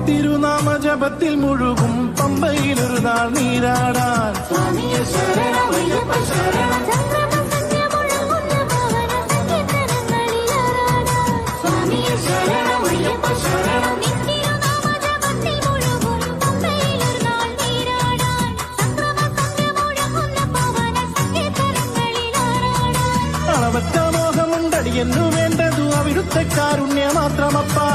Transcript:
തിരുനാമജപത്തിൽ മുഴുകും പമ്പയിലൊരു നാൾ നീരാടാൻ അളവറ്റ മോഹമുണ്ടടിയെന്നു വേണ്ടതു അവിടുത്തെ കാരുണ്യ മാത്രമപ്പാ